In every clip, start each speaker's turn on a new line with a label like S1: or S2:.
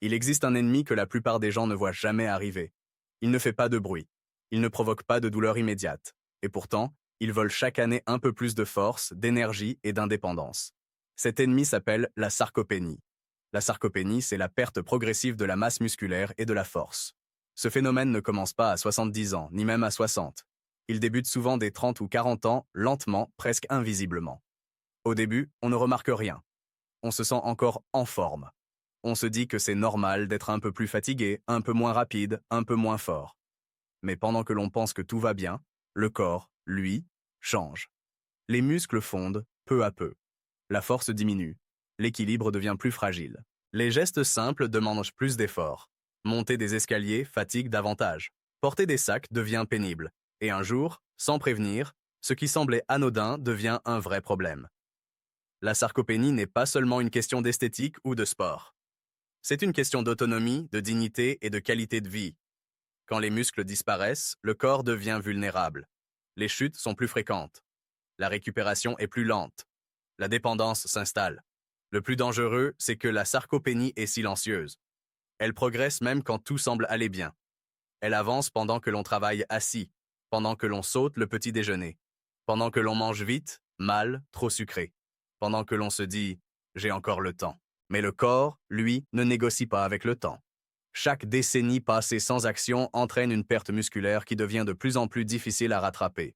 S1: Il existe un ennemi que la plupart des gens ne voient jamais arriver. Il ne fait pas de bruit. Il ne provoque pas de douleur immédiate. Et pourtant, il vole chaque année un peu plus de force, d'énergie et d'indépendance. Cet ennemi s'appelle la sarcopénie. La sarcopénie, c'est la perte progressive de la masse musculaire et de la force. Ce phénomène ne commence pas à 70 ans, ni même à 60. Il débute souvent dès 30 ou 40 ans, lentement, presque invisiblement. Au début, on ne remarque rien. On se sent encore en forme. On se dit que c'est normal d'être un peu plus fatigué, un peu moins rapide, un peu moins fort. Mais pendant que l'on pense que tout va bien, le corps, lui, change. Les muscles fondent, peu à peu. La force diminue. L'équilibre devient plus fragile. Les gestes simples demandent plus d'efforts. Monter des escaliers fatigue davantage. Porter des sacs devient pénible. Et un jour, sans prévenir, ce qui semblait anodin devient un vrai problème. La sarcopénie n'est pas seulement une question d'esthétique ou de sport. C'est une question d'autonomie, de dignité et de qualité de vie. Quand les muscles disparaissent, le corps devient vulnérable. Les chutes sont plus fréquentes. La récupération est plus lente. La dépendance s'installe. Le plus dangereux, c'est que la sarcopénie est silencieuse. Elle progresse même quand tout semble aller bien. Elle avance pendant que l'on travaille assis, pendant que l'on saute le petit déjeuner, pendant que l'on mange vite, mal, trop sucré, pendant que l'on se dit « j'ai encore le temps ». Mais le corps, lui, ne négocie pas avec le temps. Chaque décennie passée sans action entraîne une perte musculaire qui devient de plus en plus difficile à rattraper.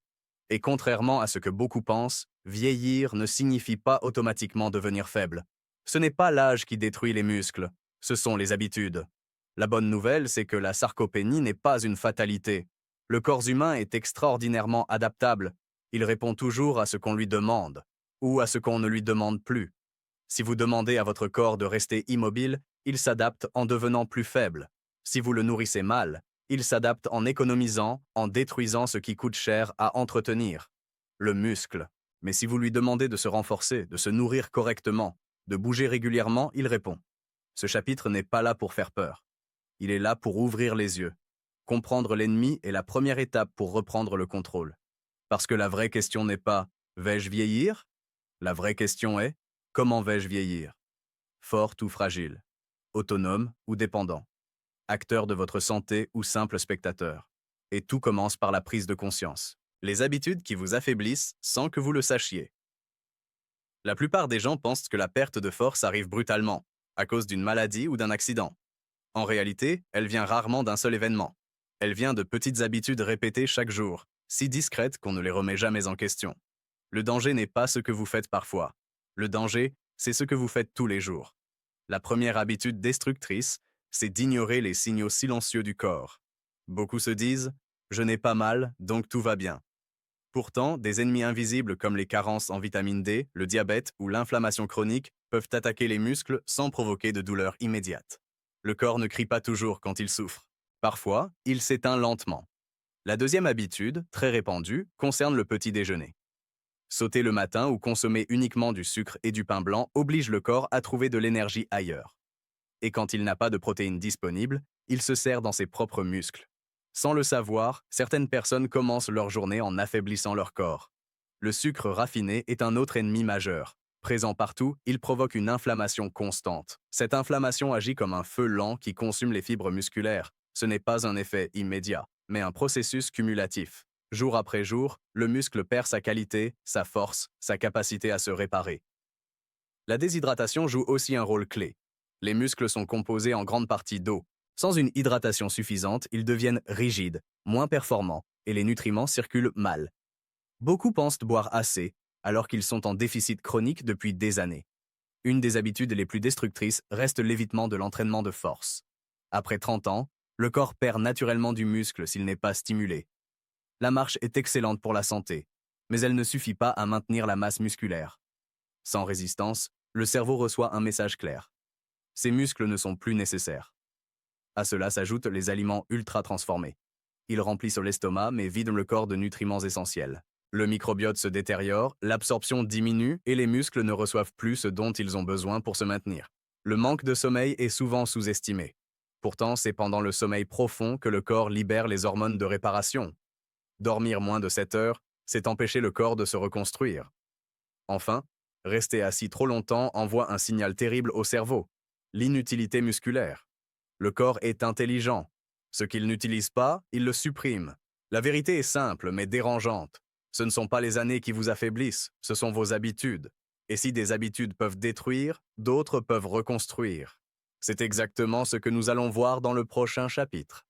S1: Et contrairement à ce que beaucoup pensent, vieillir ne signifie pas automatiquement devenir faible. Ce n'est pas l'âge qui détruit les muscles, ce sont les habitudes. La bonne nouvelle, c'est que la sarcopénie n'est pas une fatalité. Le corps humain est extraordinairement adaptable. Il répond toujours à ce qu'on lui demande, ou à ce qu'on ne lui demande plus. Si vous demandez à votre corps de rester immobile, il s'adapte en devenant plus faible. Si vous le nourrissez mal, il s'adapte en économisant, en détruisant ce qui coûte cher à entretenir, le muscle. Mais si vous lui demandez de se renforcer, de se nourrir correctement, de bouger régulièrement, il répond. Ce chapitre n'est pas là pour faire peur. Il est là pour ouvrir les yeux. Comprendre l'ennemi est la première étape pour reprendre le contrôle. Parce que la vraie question n'est pas « vais-je vieillir ?» La vraie question est « comment vais-je vieillir ?» Fort ou fragile, autonome ou dépendant, acteur de votre santé ou simple spectateur. Et tout commence par la prise de conscience. Les habitudes qui vous affaiblissent sans que vous le sachiez. La plupart des gens pensent que la perte de force arrive brutalement, à cause d'une maladie ou d'un accident. En réalité, elle vient rarement d'un seul événement. Elle vient de petites habitudes répétées chaque jour, si discrètes qu'on ne les remet jamais en question. Le danger n'est pas ce que vous faites parfois. Le danger, c'est ce que vous faites tous les jours. La première habitude destructrice, c'est d'ignorer les signaux silencieux du corps. Beaucoup se disent « je n'ai pas mal, donc tout va bien ». Pourtant, des ennemis invisibles comme les carences en vitamine D, le diabète ou l'inflammation chronique peuvent attaquer les muscles sans provoquer de douleur immédiate. Le corps ne crie pas toujours quand il souffre. Parfois, il s'éteint lentement. La deuxième habitude, très répandue, concerne le petit déjeuner. Sauter le matin ou consommer uniquement du sucre et du pain blanc oblige le corps à trouver de l'énergie ailleurs. Et quand il n'a pas de protéines disponibles, il se sert dans ses propres muscles. Sans le savoir, certaines personnes commencent leur journée en affaiblissant leur corps. Le sucre raffiné est un autre ennemi majeur. Présent partout, il provoque une inflammation constante. Cette inflammation agit comme un feu lent qui consume les fibres musculaires. Ce n'est pas un effet immédiat, mais un processus cumulatif. Jour après jour, le muscle perd sa qualité, sa force, sa capacité à se réparer. La déshydratation joue aussi un rôle clé. Les muscles sont composés en grande partie d'eau. Sans une hydratation suffisante, ils deviennent rigides, moins performants, et les nutriments circulent mal. Beaucoup pensent boire assez, alors qu'ils sont en déficit chronique depuis des années. Une des habitudes les plus destructrices reste l'évitement de l'entraînement de force. Après 30 ans, le corps perd naturellement du muscle s'il n'est pas stimulé. La marche est excellente pour la santé, mais elle ne suffit pas à maintenir la masse musculaire. Sans résistance, le cerveau reçoit un message clair. Ces muscles ne sont plus nécessaires. À cela s'ajoutent les aliments ultra transformés. Ils remplissent l'estomac mais vident le corps de nutriments essentiels. Le microbiote se détériore, l'absorption diminue et les muscles ne reçoivent plus ce dont ils ont besoin pour se maintenir. Le manque de sommeil est souvent sous-estimé. Pourtant, c'est pendant le sommeil profond que le corps libère les hormones de réparation. Dormir moins de 7 heures, c'est empêcher le corps de se reconstruire. Enfin, rester assis trop longtemps envoie un signal terrible au cerveau, l'inutilité musculaire. Le corps est intelligent. Ce qu'il n'utilise pas, il le supprime. La vérité est simple, mais dérangeante. Ce ne sont pas les années qui vous affaiblissent, ce sont vos habitudes. Et si des habitudes peuvent détruire, d'autres peuvent reconstruire. C'est exactement ce que nous allons voir dans le prochain chapitre.